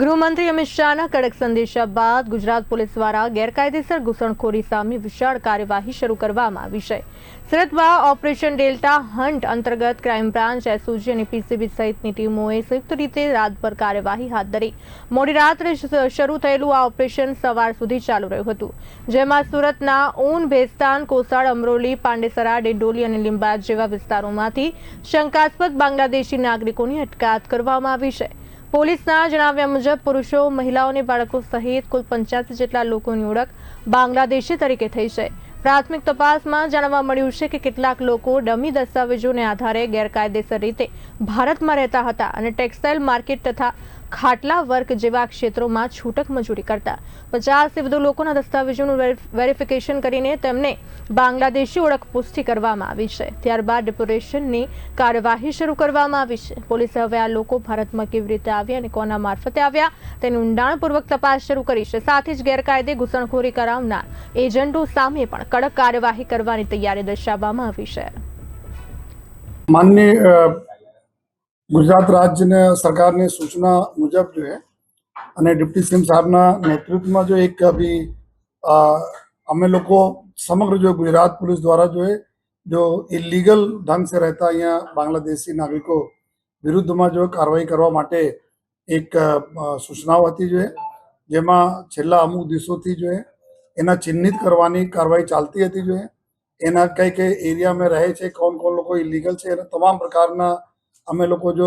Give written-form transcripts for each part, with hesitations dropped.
ગૃહમંત્રી અમિત શાહના કડક સંદેશા બાદ ગુજરાત પોલીસ દ્વારા ગેરકાયદેસર ઘૂસણખોરી સામે વિશાળ કાર્યવાહી શરૂ કરવામાં આવી છે। સુરતમાં ઓપરેશન ડેલ્ટા હન્ટ અંતર્ગત ક્રાઇમ બ્રાન્ચ, એસઓજી અને પીસીબી સહિતની ટીમોએ સંયુક્ત રીતે રાતભર કાર્યવાહી હાથ ધરી। મોડી રાત્રે શરૂ થયેલું આ ઓપરેશન સવાર સુધી ચાલુ રહ્યું હતું, જેમાં સુરતના ઊન, ભેસ્તાન, કોસાડ, અમરોલી, પાંડેસરા, ડેડોલી અને લીંબાયત જેવા વિસ્તારોમાંથી શંકાસ્પદ બાંગ્લાદેશી નાગરિકોની અટકાયત કરવામાં આવી છે। પોલીસના જણાવ્યા મુજબ પુરુષો, મહિલાઓ અને બાળકો સહિત કુલ 85 જેટલા લોકોની ઓળખ બાંગ્લાદેશી તરીકે થઈ છે। પ્રાથમિક તપાસમાં જાણવા મળ્યું છે કે કેટલાક લોકો ડમી દસ્તાવેજોને આધારે ગેરકાયદેસર રીતે ભારતમાં રહેતા હતા અને ટેક્સટાઇલ માર્કેટ તથા ખાટલા વર્ક જેવા ક્ષેત્રોમાં છૂટક મજૂરી કરતા। 50 થી વધુ લોકોના દસ્તાવેજોનું વેરિફિકેશન કરીને તેમને બાંગ્લાદેશી ઓળખ પુષ્ટિ કરવામાં આવી છે। ત્યારબાદ ડિપોર્ટેશનની કાર્યવાહી શરૂ કરવામાં આવી છે। પોલીસે હવે આ લોકો ભારતમાં કેવી રીતે આવ્યા અને કોના મારફતે આવ્યા તેની ઊંડાણપૂર્વક તપાસ શરૂ કરી છે। સાથે જ ગેરકાયદે ઘૂસણખોરી કરાવનાર એજન્ટો સામે પણ કડક કાર્યવાહી કરવાની તૈયારી દર્શાવવામાં આવી છે। माननीय गुजरात राज्य सरकार ने सूचना मुजब जो है અને डिप्टी सीएम साहबના नेतृत्वમાં जो एक अभी અમે લોકો समग्र जो गुजरात पुलिस द्वारा जो है जो इलीगल ढंग से रहता यहाँ बांग्लादेशी नागरिकों विरुद्ध में जो कार्रवाई करवा માટે एक सूचनाओं હતી जो है જેમાં છેલ્લા અમુક દિવસોથી जो है એના ચિહ્નિત કરવાની કાર્યવાહી ચાલતી હતી जो है એના કઈ કઈ એરિયામાં રહે છે, કોણ કોણ લોકો ઇલીગલ છે, એના તમામ પ્રકારના અમે લોકો જો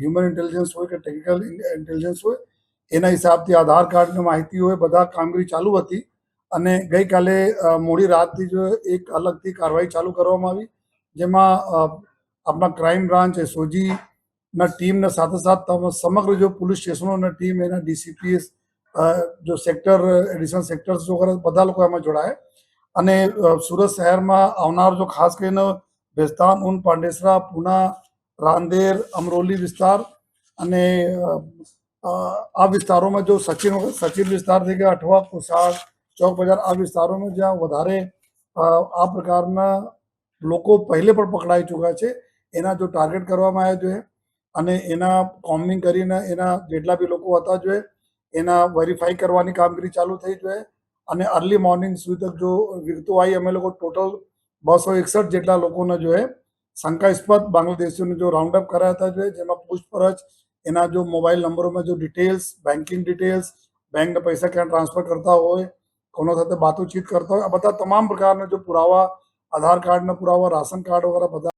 હ્યુમન ઇન્ટેલિજન્સ હોય કે ટેકનિકલ ઇન્ટેલિજન્સ હોય એના હિસાબથી આધાર કાર્ડની માહિતી હોય બધા કામગીરી ચાલુ હતી। અને ગઈકાલે મોડી રાતથી જો એક અલગથી કાર્યવાહી ચાલુ કરવામાં આવી જેમાં આપણા ક્રાઇમ બ્રાન્ચ, એસઓજીના ટીમના સાથે સાથ સમગ્ર જો પોલીસ સ્ટેશનોના ટીમ એના ડીસીપીએસ જો સેક્ટર એડિશનલ સેક્ટર્સ વગેરે બધા લોકો એમાં જોડાયા। અને સુરત શહેરમાં આવનાર જો ખાસ કરીને ભેસ્તાન, ઊન, પાંડેસરા, પૂના, રાંદેર, અમરોલી વિસ્તાર અને આ વિસ્તારોમાં જો સચિન વિસ્તાર થઈ ગયા, અઠવા, કોસાડ, ચોક બજાર આ વિસ્તારોમાં જ્યાં વધારે આ પ્રકારના લોકો પહેલે પણ પકડાઈ ચૂક્યા છે એના જો ટાર્ગેટ કરવામાં આવ્યા જોઈએ અને એના કોમ્બિંગ કરીને એના જેટલા બી લોકો હતા જોઈએ એના વેરીફાઈ કરવાની કામગીરી ચાલુ થઈ જોઈએ। અને અર્લી મોર્નિંગ સુધી તક જો વિગતો આવી અમે લોકો ટોટલ 261 જેટલા લોકોને જો હે શંકાસ્પદ બાંગ્લાદેશીઓને જો રાઉન્ડ અપ કર્યા હતા જોઈએ જેમાં પૂછપરછ એના જો મોબાઈલ નંબરોમાં જો ડિટેલ્સ, બેન્કિંગ ડિટેલ્સ, બેંકના પૈસા ક્યાં ટ્રાન્સફર કરતા હોય, કોનો સાથે બાતચીત કરતા હોય, આ બધા તમામ પ્રકારના જો પુરાવા, આધાર કાર્ડના પુરાવા, રાશન કાર્ડ વગેરે બધા